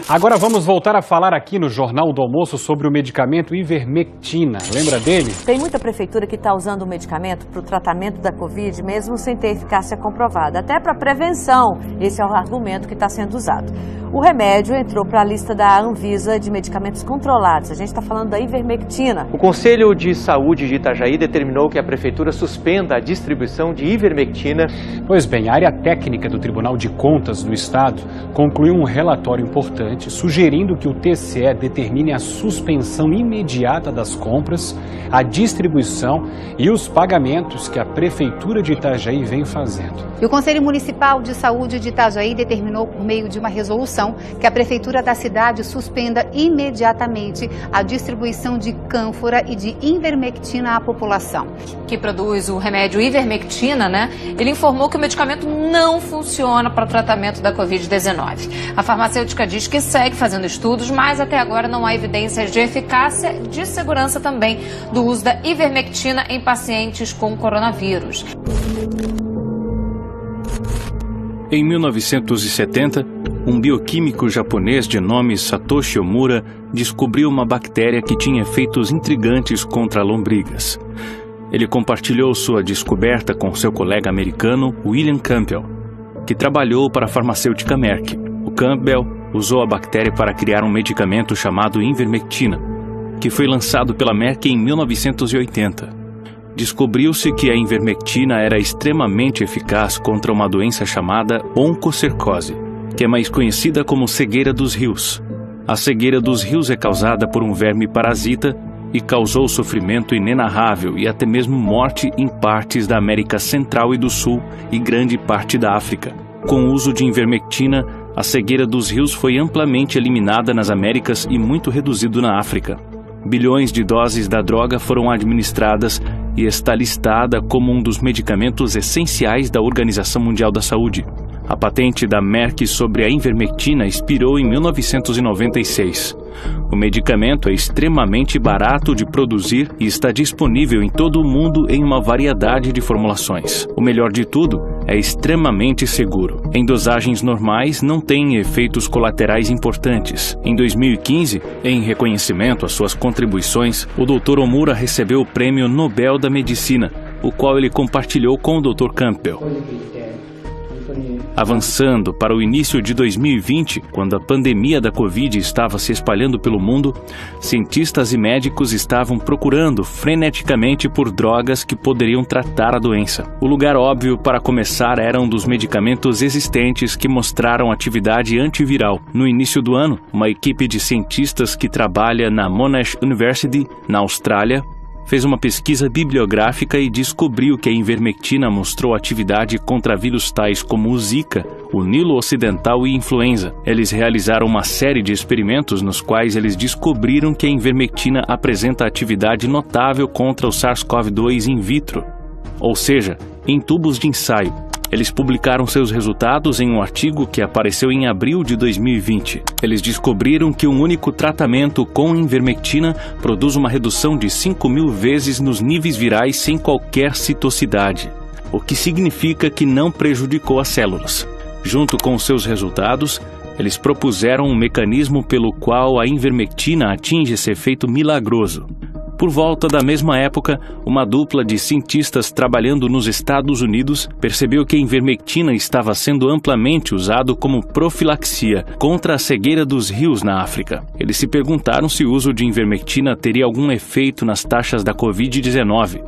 Agora vamos voltar a falar aqui no Jornal do Almoço sobre o medicamento Ivermectina. Lembra dele? Tem muita prefeitura que está usando o medicamento para o tratamento da Covid, mesmo sem ter eficácia comprovada. Até para prevenção, esse é o argumento que está sendo usado. O remédio entrou para a lista da Anvisa de medicamentos controlados. A gente está falando da Ivermectina. O Conselho de Saúde de Itajaí determinou que a prefeitura suspenda a distribuição de Ivermectina. Pois bem, a área técnica do Tribunal de Contas do Estado concluiu um relatório importante sugerindo que o TCE determine a suspensão imediata das compras, a distribuição e os pagamentos que a Prefeitura de Itajaí vem fazendo. E o Conselho Municipal de Saúde de Itajaí determinou, por meio de uma resolução, que a Prefeitura da cidade suspenda imediatamente a distribuição de cânfora e de Ivermectina à população. Que produz o remédio Ivermectina, ele informou que o medicamento não funciona para o tratamento da Covid-19. A farmacêutica diz que segue fazendo estudos, mas até agora não há evidências de eficácia e de segurança também do uso da Ivermectina em pacientes com coronavírus. Em 1970, um bioquímico japonês de nome Satoshi Omura descobriu uma bactéria que tinha efeitos intrigantes contra lombrigas. Ele compartilhou sua descoberta com seu colega americano William Campbell, que trabalhou para a farmacêutica Merck. O Campbell usou a bactéria para criar um medicamento chamado Ivermectina, que foi lançado pela Merck em 1980. Descobriu-se que a Ivermectina era extremamente eficaz contra uma doença chamada oncocercose, que é mais conhecida como cegueira dos rios. A cegueira dos rios é causada por um verme parasita e causou sofrimento inenarrável e até mesmo morte em partes da América Central e do Sul e grande parte da África. Com o uso de Ivermectina, a cegueira dos rios foi amplamente eliminada nas Américas e muito reduzido na África. Bilhões de doses da droga foram administradas e está listada como um dos medicamentos essenciais da Organização Mundial da Saúde. A patente da Merck sobre a Ivermectina expirou em 1996. O medicamento é extremamente barato de produzir e está disponível em todo o mundo em uma variedade de formulações. O melhor de tudo, é extremamente seguro. Em dosagens normais, não tem efeitos colaterais importantes. Em 2015, em reconhecimento às suas contribuições, o Dr. Omura recebeu o Prêmio Nobel da Medicina, o qual ele compartilhou com o Dr. Campbell. Avançando para o início de 2020, quando a pandemia da Covid estava se espalhando pelo mundo, cientistas e médicos estavam procurando freneticamente por drogas que poderiam tratar a doença. O lugar óbvio para começar era um dos medicamentos existentes que mostraram atividade antiviral. No início do ano, uma equipe de cientistas que trabalha na Monash University, na Austrália, fez uma pesquisa bibliográfica e descobriu que a Ivermectina mostrou atividade contra vírus tais como o Zika, o Nilo Ocidental e influenza. Eles realizaram uma série de experimentos nos quais eles descobriram que a Ivermectina apresenta atividade notável contra o SARS-CoV-2 in vitro, ou seja, em tubos de ensaio. Eles publicaram seus resultados em um artigo que apareceu em abril de 2020. Eles descobriram que um único tratamento com Ivermectina produz uma redução de 5.000 vezes nos níveis virais sem qualquer citocidade, o que significa que não prejudicou as células. Junto com seus resultados, eles propuseram um mecanismo pelo qual a Ivermectina atinge esse efeito milagroso. Por volta da mesma época, uma dupla de cientistas trabalhando nos Estados Unidos percebeu que a Ivermectina estava sendo amplamente usado como profilaxia contra a cegueira dos rios na África. Eles se perguntaram se o uso de Ivermectina teria algum efeito nas taxas da Covid-19.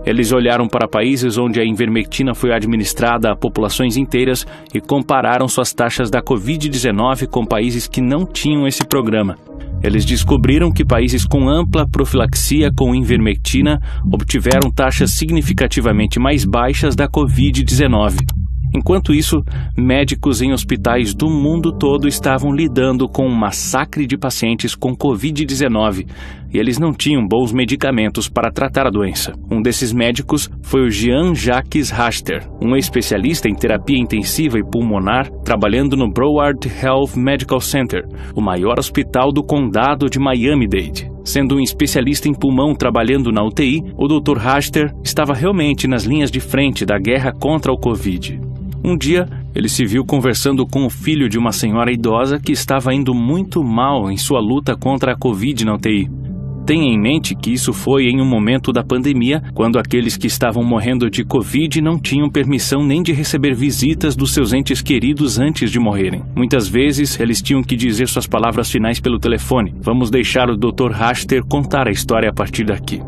Eles olharam para países onde a Ivermectina foi administrada a populações inteiras e compararam suas taxas da Covid-19 com países que não tinham esse programa. Eles descobriram que países com ampla profilaxia com Ivermectina obtiveram taxas significativamente mais baixas da Covid-19. Enquanto isso, médicos em hospitais do mundo todo estavam lidando com um massacre de pacientes com Covid-19 e eles não tinham bons medicamentos para tratar a doença. Um desses médicos foi o Jean-Jacques Raster, um especialista em terapia intensiva e pulmonar, trabalhando no Broward Health Medical Center, o maior hospital do condado de Miami-Dade. Sendo um especialista em pulmão trabalhando na UTI, o Dr. Raster estava realmente nas linhas de frente da guerra contra o Covid. Um dia, Ele se viu conversando com o filho de uma senhora idosa que estava indo muito mal em sua luta contra a Covid na UTI. Tenha em mente que isso foi em um momento da pandemia, quando aqueles que estavam morrendo de Covid não tinham permissão nem de receber visitas dos seus entes queridos antes de morrerem. Muitas vezes, eles tinham que dizer suas palavras finais pelo telefone. Vamos deixar o Dr. Raster contar a história a partir daqui.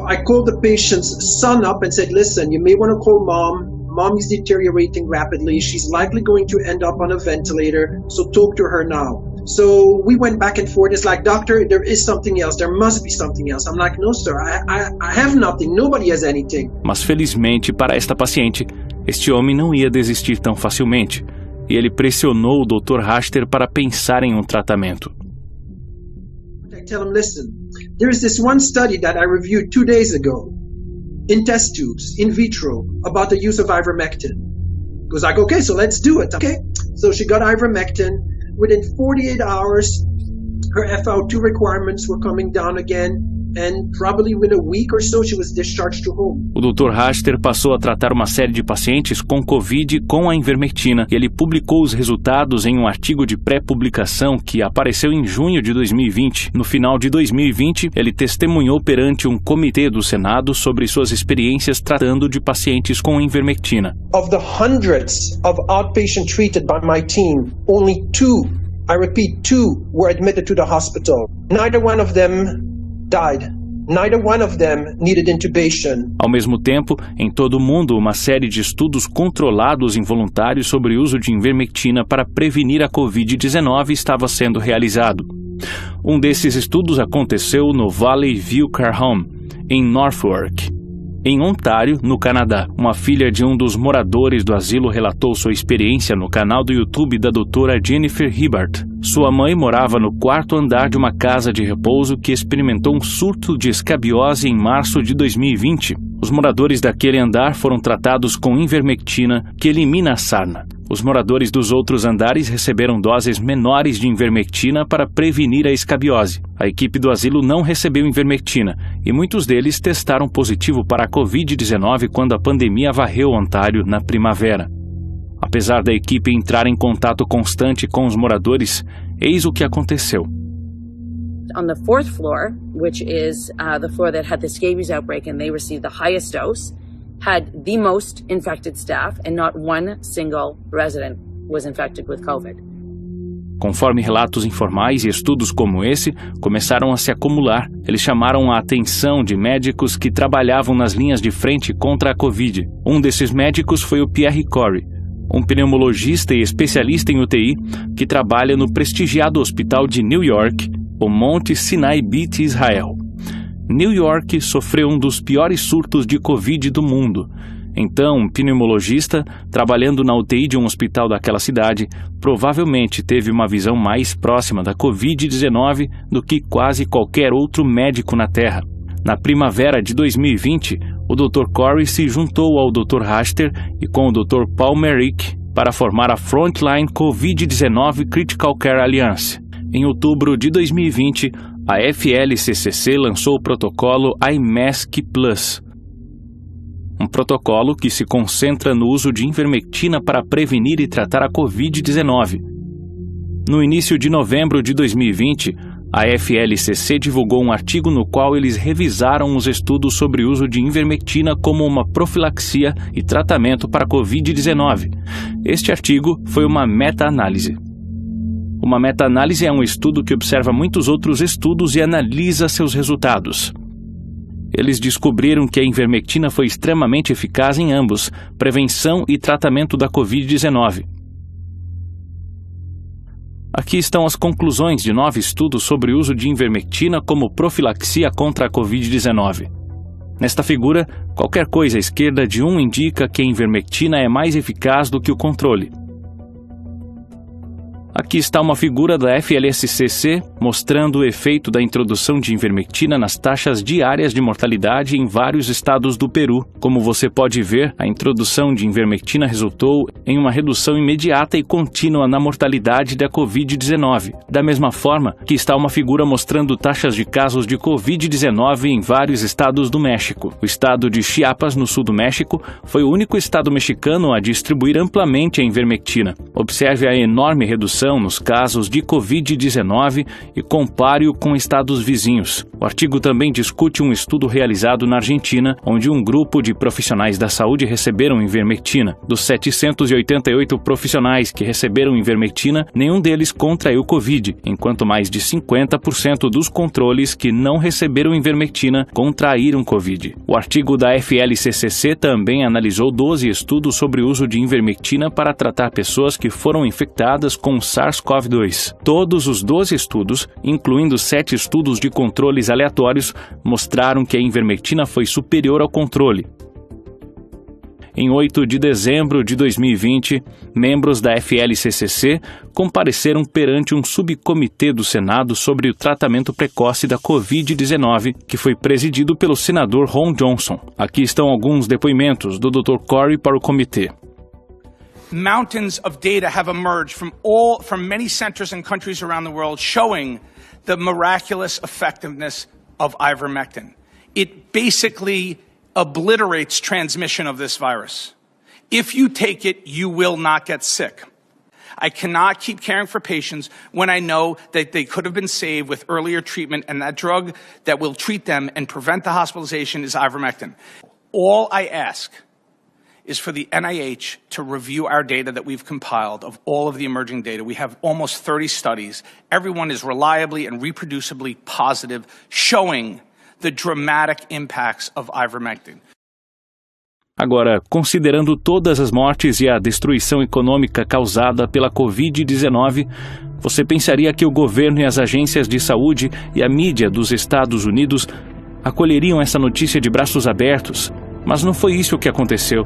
I called the patient's son up and said, listen, you may want to call mom. Mom is deteriorating rapidly. She's likely going to end up on a ventilator, so talk to her now. So we went back and forth. It's like, doctor, there is something else. There must be something else. I'm like, no, sir, I have nothing. Nobody has anything. Mas felizmente para esta paciente, este homem não ia desistir tão facilmente. E ele pressionou o Dr. Raster para pensar em um tratamento. I tell him, listen, there is this one study that I reviewed 2 days ago in test tubes, in vitro, about the use of ivermectin. He goes like, okay, so let's do it. Okay, so she got ivermectin. Within 48 hours, her FiO2 requirements were coming down again, and probably within a week or so, she was discharged to home. O Dr. Raster passou a tratar uma série de pacientes com Covid com a ivermectina e ele publicou os resultados em um artigo de pré-publicação que apareceu em junho de 2020. No final de 2020, ele testemunhou perante um comitê do Senado sobre suas experiências tratando de pacientes com ivermectina. Of the hundreds of outpatient treated by my team, only 2, I repeat, 2 were admitted to the hospital. Neither one of them died. Neither one of them needed intubation. Ao mesmo tempo, em todo o mundo, uma série de estudos controlados involuntários sobre o uso de ivermectina para prevenir a Covid-19 estava sendo realizado. Um desses estudos aconteceu no Valley View Care Home, em Norfolk, em Ontário, no Canadá. Uma filha de um dos moradores do asilo relatou sua experiência no canal do YouTube da doutora Jennifer Hibbert. Sua mãe morava no 4º andar de uma casa de repouso que experimentou um surto de escabiose em março de 2020. Os moradores daquele andar foram tratados com ivermectina, que elimina a sarna. Os moradores dos outros andares receberam doses menores de ivermectina para prevenir a escabiose. A equipe do asilo não recebeu ivermectina e muitos deles testaram positivo para a Covid-19 quando a pandemia varreu Ontário na primavera. Apesar da equipe entrar em contato constante com os moradores, eis o que aconteceu. On the 4th floor, which is the floor that had the scabies outbreak and they received the highest dose, had the most infected staff and not one single resident was infected with COVID. Conforme relatos informais e estudos como esse começaram a se acumular, eles chamaram a atenção de médicos que trabalhavam nas linhas de frente contra a Covid. Um desses médicos foi o Pierre Corey, um pneumologista e especialista em UTI que trabalha no prestigiado hospital de New York, o Mount Sinai Beth Israel. New York sofreu um dos piores surtos de Covid do mundo. Então, um pneumologista, trabalhando na UTI de um hospital daquela cidade, provavelmente teve uma visão mais próxima da Covid-19 do que quase qualquer outro médico na Terra. Na primavera de 2020, o Dr. Corey se juntou ao Dr. Raster e com o Dr. Paul Merrick para formar a Frontline Covid-19 Critical Care Alliance. Em outubro de 2020, a FLCCC lançou o protocolo IMASC Plus, um protocolo que se concentra no uso de ivermectina para prevenir e tratar a Covid-19. No início de novembro de 2020, a FLCC divulgou um artigo no qual eles revisaram os estudos sobre o uso de ivermectina como uma profilaxia e tratamento para a Covid-19. Este artigo foi uma meta-análise. Uma meta-análise é um estudo que observa muitos outros estudos e analisa seus resultados. Eles descobriram que a ivermectina foi extremamente eficaz em ambos, prevenção e tratamento da Covid-19. Aqui estão as conclusões de 9 estudos sobre o uso de ivermectina como profilaxia contra a Covid-19. Nesta figura, qualquer coisa à esquerda de 1 indica que a ivermectina é mais eficaz do que o controle. Aqui está uma figura da FLSCC mostrando o efeito da introdução de ivermectina nas taxas diárias de mortalidade em vários estados do Peru. Como você pode ver, a introdução de ivermectina resultou em uma redução imediata e contínua na mortalidade da Covid-19. Da mesma forma, aqui está uma figura mostrando taxas de casos de Covid-19 em vários estados do México. O estado de Chiapas, no sul do México, foi o único estado mexicano a distribuir amplamente a ivermectina. Observe a enorme redução nos casos de Covid-19 e compare-o com estados vizinhos. O artigo também discute um estudo realizado na Argentina, onde um grupo de profissionais da saúde receberam ivermectina. Dos 788 profissionais que receberam ivermectina, nenhum deles contraiu Covid, enquanto mais de 50% dos controles que não receberam ivermectina contraíram Covid. O artigo da FLCCC também analisou 12 estudos sobre o uso de ivermectina para tratar pessoas que foram infectadas com SARS-CoV-2. Todos os 12 estudos, incluindo 7 estudos de controles aleatórios, mostraram que a ivermectina foi superior ao controle. Em 8 de dezembro de 2020, membros da FLCCC compareceram perante um subcomitê do Senado sobre o tratamento precoce da Covid-19, que foi presidido pelo senador Ron Johnson. Aqui estão alguns depoimentos do Dr. Corey para o comitê. Mountains of data have emerged from many centers and countries around the world showing the miraculous effectiveness of ivermectin. It basically obliterates transmission of this virus. If you take it, you will not get sick. I cannot keep caring for patients when I know that they could have been saved with earlier treatment, and that drug that will treat them and prevent the hospitalization is ivermectin. All I ask is for the NIH to review our data that we've compiled of all of the emerging data. We have almost 30 studies. Everyone is reliably and reproducibly positive, showing the dramatic impacts of ivermectin. Agora, considerando todas as mortes e a destruição econômica causada pela Covid-19, você pensaria que o governo e as agências de saúde e a mídia dos Estados Unidos acolheriam essa notícia de braços abertos, mas não foi isso que aconteceu.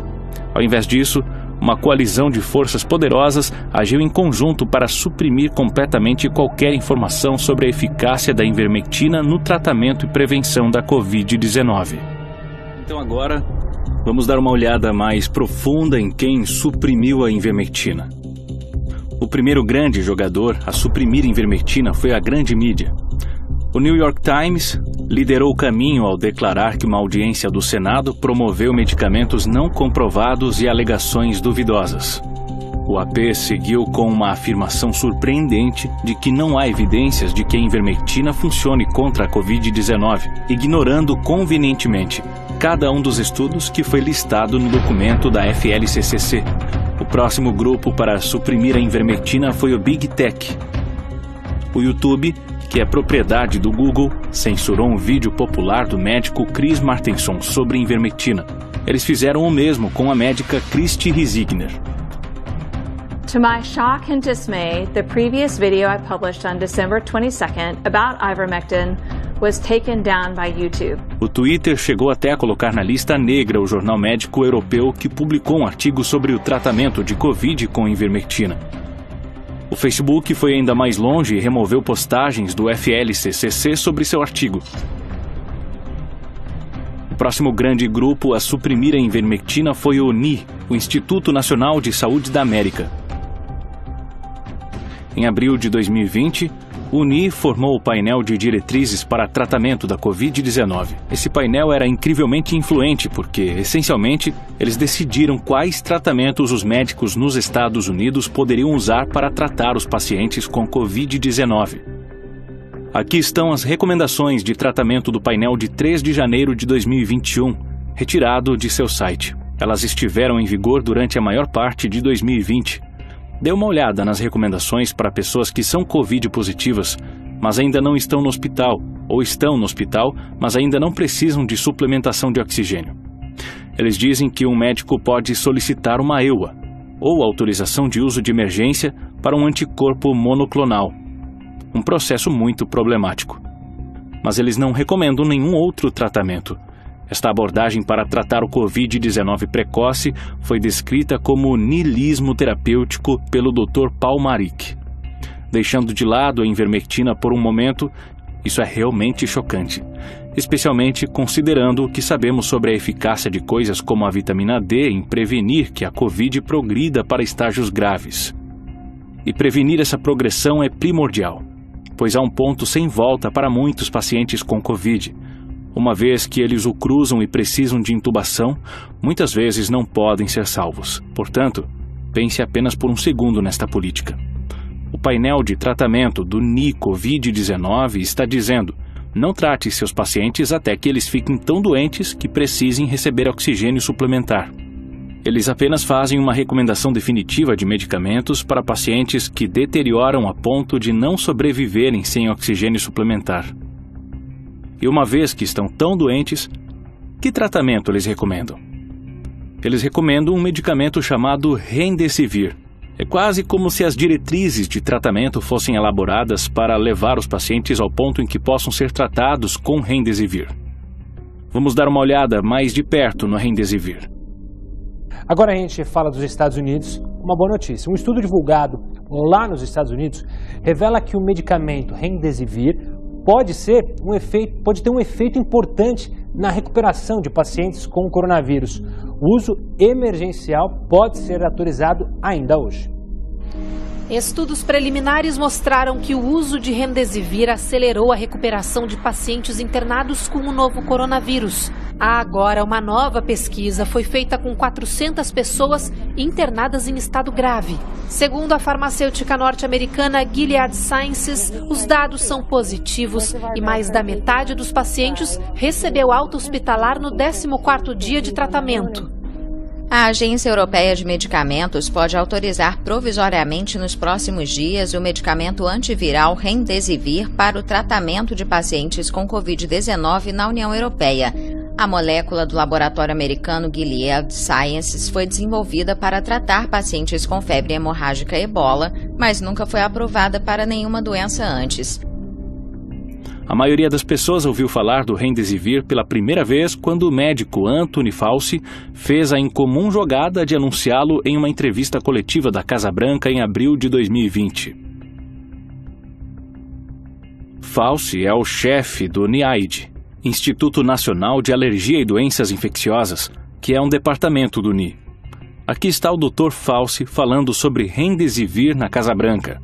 Ao invés disso, uma coalizão de forças poderosas agiu em conjunto para suprimir completamente qualquer informação sobre a eficácia da ivermectina no tratamento e prevenção da Covid-19. Então agora, vamos dar uma olhada mais profunda em quem suprimiu a ivermectina. O primeiro grande jogador a suprimir a ivermectina foi a grande mídia. O New York Times liderou o caminho ao declarar que uma audiência do Senado promoveu medicamentos não comprovados e alegações duvidosas. O AP seguiu com uma afirmação surpreendente de que não há evidências de que a ivermectina funcione contra a Covid-19, ignorando convenientemente cada um dos estudos que foi listado no documento da FLCCC. O próximo grupo para suprimir a ivermectina foi o Big Tech. O YouTube, que é propriedade do Google, censurou um vídeo popular do médico Chris Martenson sobre ivermectina. Eles fizeram o mesmo com a médica Christy Risigner. To my shock and dismay, the previous video I published on December 22nd about ivermectin was taken down by YouTube. O Twitter chegou até a colocar na lista negra o jornal médico europeu que publicou um artigo sobre o tratamento de Covid com ivermectina. O Facebook foi ainda mais longe e removeu postagens do FLCCC sobre seu artigo. O próximo grande grupo a suprimir a ivermectina foi o NI, o Instituto Nacional de Saúde da América. Em abril de 2020, o NI formou o painel de diretrizes para tratamento da Covid-19. Esse painel era incrivelmente influente porque, essencialmente, eles decidiram quais tratamentos os médicos nos Estados Unidos poderiam usar para tratar os pacientes com Covid-19. Aqui estão as recomendações de tratamento do painel de 3 de janeiro de 2021, retirado de seu site. Elas estiveram em vigor durante a maior parte de 2020. Dê uma olhada nas recomendações para pessoas que são Covid positivas, mas ainda não estão no hospital, ou estão no hospital, mas ainda não precisam de suplementação de oxigênio. Eles dizem que um médico pode solicitar uma EUA, ou autorização de uso de emergência para um anticorpo monoclonal, um processo muito problemático. Mas eles não recomendam nenhum outro tratamento. Esta abordagem para tratar o Covid-19 precoce foi descrita como niilismo terapêutico pelo Dr. Paul Marik. Deixando de lado a ivermectina por um momento, isso é realmente chocante, especialmente considerando o que sabemos sobre a eficácia de coisas como a vitamina D em prevenir que a Covid progrida para estágios graves. E prevenir essa progressão é primordial, pois há um ponto sem volta para muitos pacientes com Covid. Uma vez que eles o cruzam e precisam de intubação, muitas vezes não podem ser salvos. Portanto, pense apenas por um segundo nesta política. O painel de tratamento do NI Covid-19 está dizendo: não trate seus pacientes até que eles fiquem tão doentes que precisem receber oxigênio suplementar. Eles apenas fazem uma recomendação definitiva de medicamentos para pacientes que deterioram a ponto de não sobreviverem sem oxigênio suplementar. E uma vez que estão tão doentes, que tratamento eles recomendam? Eles recomendam um medicamento chamado Remdesivir. É quase como se as diretrizes de tratamento fossem elaboradas para levar os pacientes ao ponto em que possam ser tratados com Remdesivir. Vamos dar uma olhada mais de perto no Remdesivir. Agora a gente fala dos Estados Unidos, uma boa notícia. Um estudo divulgado lá nos Estados Unidos revela que o medicamento Remdesivir pode ter um efeito importante na recuperação de pacientes com coronavírus. O uso emergencial pode ser autorizado ainda hoje. Estudos preliminares mostraram que o uso de Remdesivir acelerou a recuperação de pacientes internados com o novo coronavírus. Há agora uma nova pesquisa foi feita com 400 pessoas internadas em estado grave. Segundo a farmacêutica norte-americana Gilead Sciences, os dados são positivos e mais da metade dos pacientes recebeu alta hospitalar no 14º dia de tratamento. A Agência Europeia de Medicamentos pode autorizar provisoriamente nos próximos dias o medicamento antiviral Remdesivir para o tratamento de pacientes com Covid-19 na União Europeia. A molécula do laboratório americano Gilead Sciences foi desenvolvida para tratar pacientes com febre hemorrágica Ebola, mas nunca foi aprovada para nenhuma doença antes. A maioria das pessoas ouviu falar do Remdesivir pela primeira vez quando o médico Anthony Fauci fez a incomum jogada de anunciá-lo em uma entrevista coletiva da Casa Branca em abril de 2020. Fauci é o chefe do NIAID, Instituto Nacional de Alergia e Doenças Infecciosas, que é um departamento do NI. Aqui está o Dr. Fauci falando sobre Remdesivir na Casa Branca.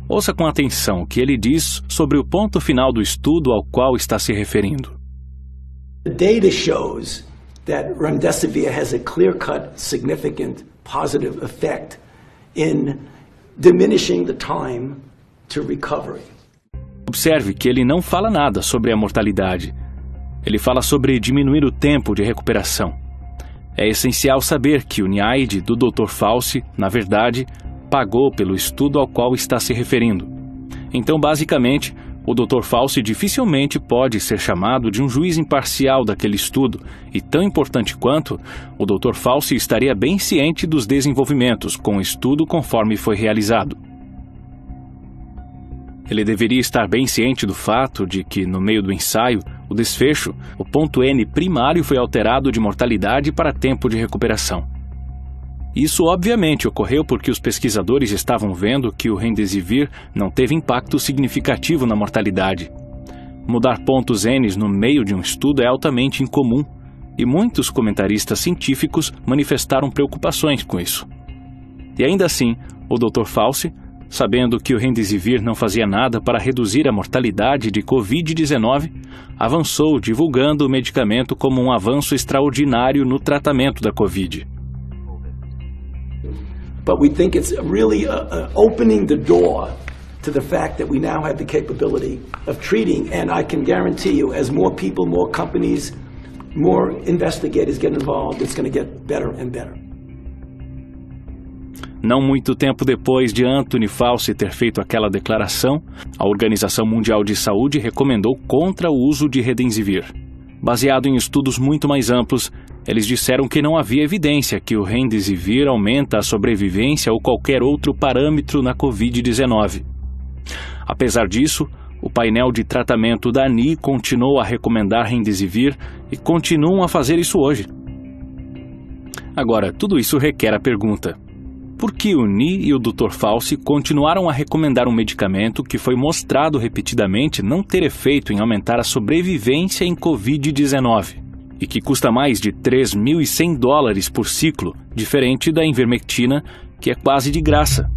Ouça com atenção o que ele diz sobre o ponto final do estudo ao qual está se referindo. The data shows that remdesivir has a clear-cut, significant, positive effect in diminishing the time to recovery. Observe que ele não fala nada sobre a mortalidade. Ele fala sobre diminuir o tempo de recuperação. É essencial saber que o NIAID do Dr. Fauci, na verdade, pagou pelo estudo ao qual está se referindo. Então, basicamente, o Dr. Fauci dificilmente pode ser chamado de um juiz imparcial daquele estudo, e tão importante quanto, o Dr. Fauci estaria bem ciente dos desenvolvimentos com o estudo conforme foi realizado. Ele deveria estar bem ciente do fato de que, no meio do ensaio, o desfecho, o ponto N primário foi alterado de mortalidade para tempo de recuperação. Isso obviamente ocorreu porque os pesquisadores estavam vendo que o Remdesivir não teve impacto significativo na mortalidade. Mudar pontos N no meio de um estudo é altamente incomum, e muitos comentaristas científicos manifestaram preocupações com isso. E ainda assim, o Dr. Fauci, sabendo que o Remdesivir não fazia nada para reduzir a mortalidade de Covid-19, avançou divulgando o medicamento como um avanço extraordinário no tratamento da Covid. But we think it's really opening the door to the fact that we now have the capability of treating, and I can guarantee you, as more people, more companies, more investigators get involved, it's going to get better and better. Não muito tempo depois de Anthony Fauci ter feito aquela declaração, a Organização Mundial de Saúde recomendou contra o uso de Remdesivir. Baseado em estudos muito mais amplos, eles disseram que não havia evidência que o Remdesivir aumenta a sobrevivência ou qualquer outro parâmetro na Covid-19. Apesar disso, o painel de tratamento da ANI continuou a recomendar Remdesivir e continuam a fazer isso hoje. Agora, tudo isso requer a pergunta: Por que o Ni e o Dr. Fauci continuaram a recomendar um medicamento que foi mostrado repetidamente não ter efeito em aumentar a sobrevivência em Covid-19 e que custa mais de $3.100 por ciclo, diferente da ivermectina, que é quase de graça?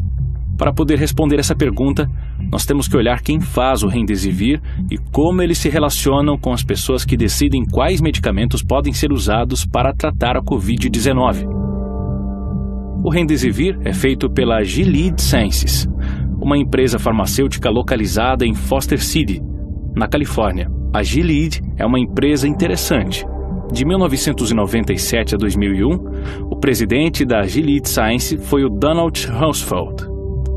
Para poder responder essa pergunta, nós temos que olhar quem faz o Remdesivir e como eles se relacionam com as pessoas que decidem quais medicamentos podem ser usados para tratar a Covid-19. O Remdesivir é feito pela Gilead Sciences, uma empresa farmacêutica localizada em Foster City, na Califórnia. A Gilead é uma empresa interessante. De 1997 a 2001, o presidente da Gilead Sciences foi o Donald Rumsfeld,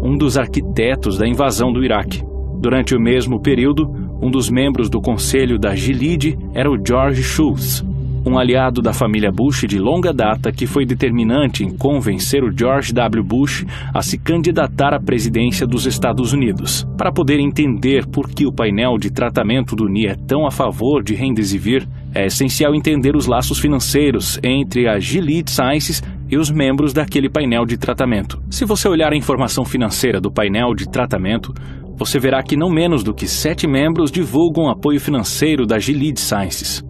um dos arquitetos da invasão do Iraque. Durante o mesmo período, um dos membros do conselho da Gilead era o George Shultz, um aliado da família Bush de longa data que foi determinante em convencer o George W. Bush a se candidatar à presidência dos Estados Unidos. Para poder entender por que o painel de tratamento do Ni é tão a favor de Remdesivir, é essencial entender os laços financeiros entre a Gilead Sciences e os membros daquele painel de tratamento. Se você olhar a informação financeira do painel de tratamento, você verá que não menos do que 7 membros divulgam apoio financeiro da Gilead Sciences.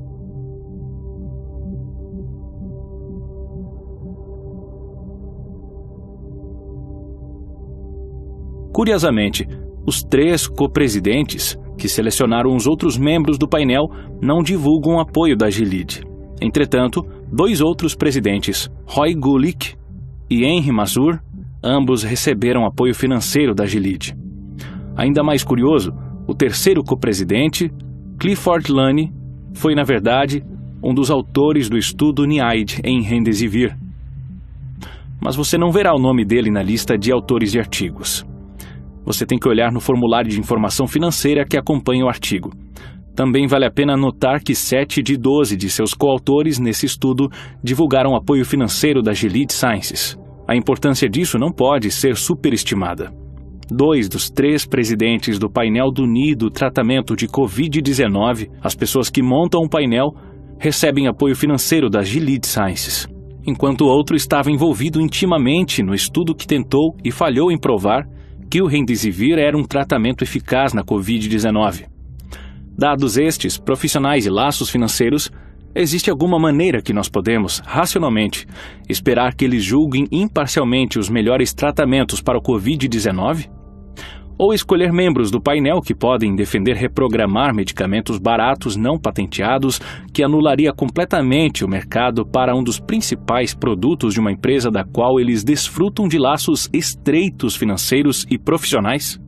Curiosamente, os 3 co-presidentes que selecionaram os outros membros do painel não divulgam o apoio da Gilead. Entretanto, 2 outros presidentes, Roy Gulick e Henry Mazur, ambos receberam apoio financeiro da Gilead. Ainda mais curioso, o 3º co-presidente, Clifford Lane, foi, na verdade, um dos autores do estudo NIAID em Remdesivir. Mas você não verá o nome dele na lista de autores de artigos. Você tem que olhar no formulário de informação financeira que acompanha o artigo. Também vale a pena notar que 7 de 12 de seus coautores nesse estudo divulgaram apoio financeiro da Gilead Sciences. A importância disso não pode ser superestimada. 2 dos 3 presidentes do painel do Ni do tratamento de Covid-19, as pessoas que montam o painel, recebem apoio financeiro da Gilead Sciences, enquanto o outro estava envolvido intimamente no estudo que tentou e falhou em provar que o Remdesivir era um tratamento eficaz na Covid-19. Dados estes, profissionais e laços financeiros, existe alguma maneira que nós podemos, racionalmente, esperar que eles julguem imparcialmente os melhores tratamentos para o Covid-19? Ou escolher membros do painel que podem defender reprogramar medicamentos baratos não patenteados que anularia completamente o mercado para um dos principais produtos de uma empresa da qual eles desfrutam de laços estreitos financeiros e profissionais?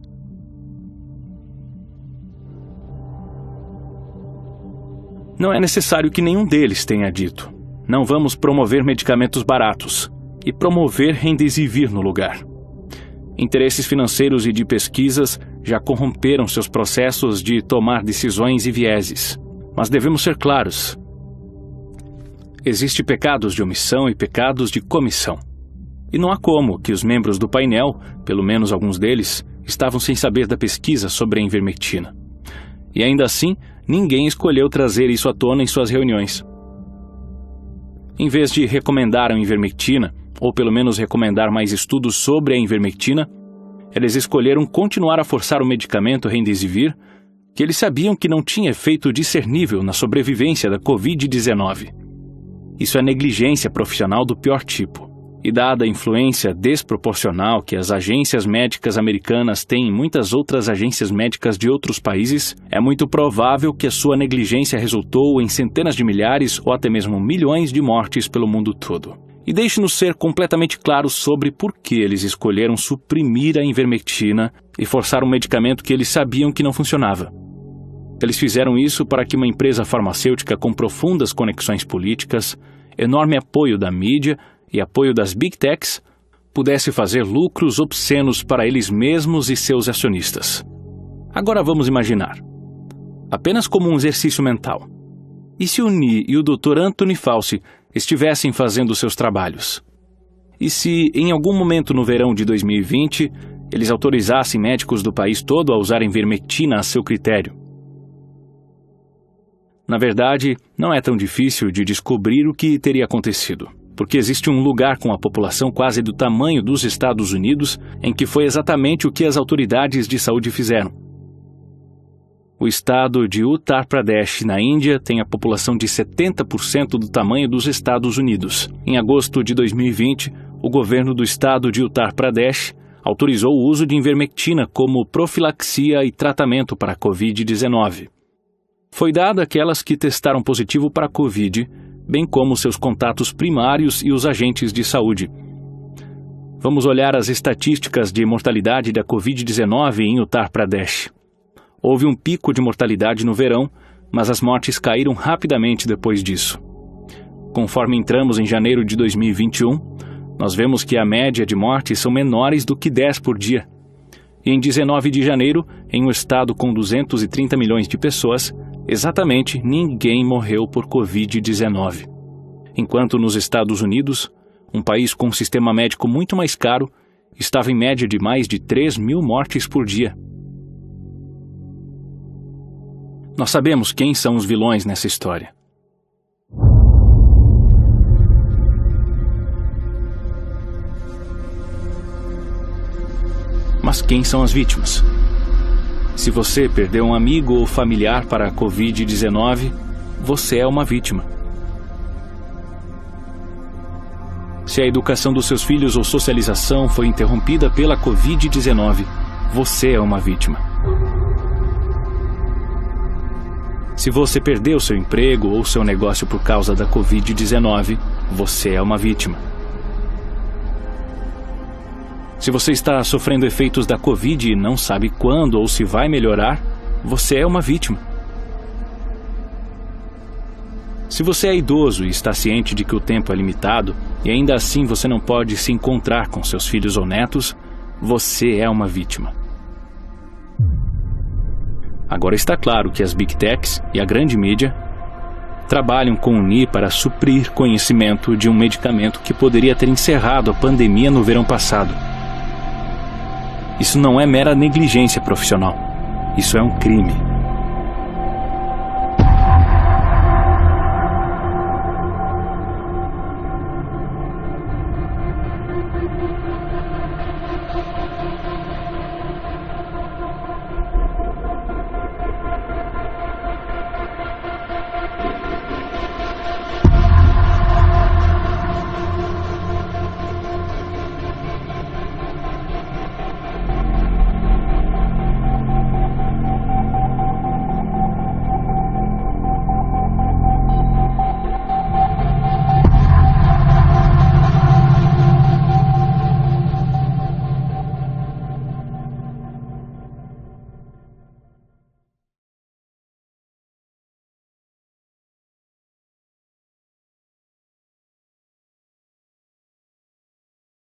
Não é necessário que nenhum deles tenha dito: não vamos promover medicamentos baratos, e promover Remdesivir no lugar. Interesses financeiros e de pesquisas já corromperam seus processos de tomar decisões e vieses. Mas devemos ser claros. Existem pecados de omissão e pecados de comissão. E não há como que os membros do painel, pelo menos alguns deles, estavam sem saber da pesquisa sobre a ivermectina. E ainda assim, ninguém escolheu trazer isso à tona em suas reuniões. Em vez de recomendar a ivermectina, ou pelo menos recomendar mais estudos sobre a ivermectina, eles escolheram continuar a forçar o medicamento Remdesivir, que eles sabiam que não tinha efeito discernível na sobrevivência da Covid-19. Isso é negligência profissional do pior tipo. E dada a influência desproporcional que as agências médicas americanas têm em muitas outras agências médicas de outros países, é muito provável que a sua negligência resultou em centenas de milhares ou até mesmo milhões de mortes pelo mundo todo. E deixe-nos ser completamente claros sobre por que eles escolheram suprimir a ivermectina e forçar um medicamento que eles sabiam que não funcionava. Eles fizeram isso para que uma empresa farmacêutica com profundas conexões políticas, enorme apoio da mídia e apoio das Big Techs pudesse fazer lucros obscenos para eles mesmos e seus acionistas. Agora vamos imaginar, apenas como um exercício mental, e se o Ni e o Dr. Anthony Fauci estivessem fazendo seus trabalhos? E se, em algum momento no verão de 2020, eles autorizassem médicos do país todo a usarem ivermectina a seu critério? Na verdade, não é tão difícil de descobrir o que teria acontecido. porque existe um lugar com a população quase do tamanho dos Estados Unidos em que foi exatamente o que as autoridades de saúde fizeram. O estado de Uttar Pradesh, na Índia, tem a população de 70% do tamanho dos Estados Unidos. Em agosto de 2020, o governo do estado de Uttar Pradesh autorizou o uso de ivermectina como profilaxia e tratamento para a Covid-19. Foi dado àquelas que testaram positivo para a Covid, bem como seus contatos primários e os agentes de saúde. Vamos olhar as estatísticas de mortalidade da Covid-19 em Uttar Pradesh. Houve um pico de mortalidade no verão, mas as mortes caíram rapidamente depois disso. Conforme entramos em janeiro de 2021, nós vemos que a média de mortes são menores do que 10 por dia. E em 19 de janeiro, em um estado com 230 milhões de pessoas, exatamente ninguém morreu por Covid-19. Enquanto nos Estados Unidos, um país com um sistema médico muito mais caro, estava em média de mais de 3 mil mortes por dia. Nós sabemos quem são os vilões nessa história. Mas quem são as vítimas? Se você perdeu um amigo ou familiar para a Covid-19, você é uma vítima. Se a educação dos seus filhos ou socialização foi interrompida pela Covid-19, você é uma vítima. Se você perdeu seu emprego ou seu negócio por causa da Covid-19, você é uma vítima. Se você está sofrendo efeitos da Covid e não sabe quando ou se vai melhorar, você é uma vítima. Se você é idoso e está ciente de que o tempo é limitado e ainda assim você não pode se encontrar com seus filhos ou netos, você é uma vítima. Agora está claro que as Big Techs e a grande mídia trabalham com o NI para suprir conhecimento de um medicamento que poderia ter encerrado a pandemia no verão passado. Isso não é mera negligência profissional. Isso é um crime.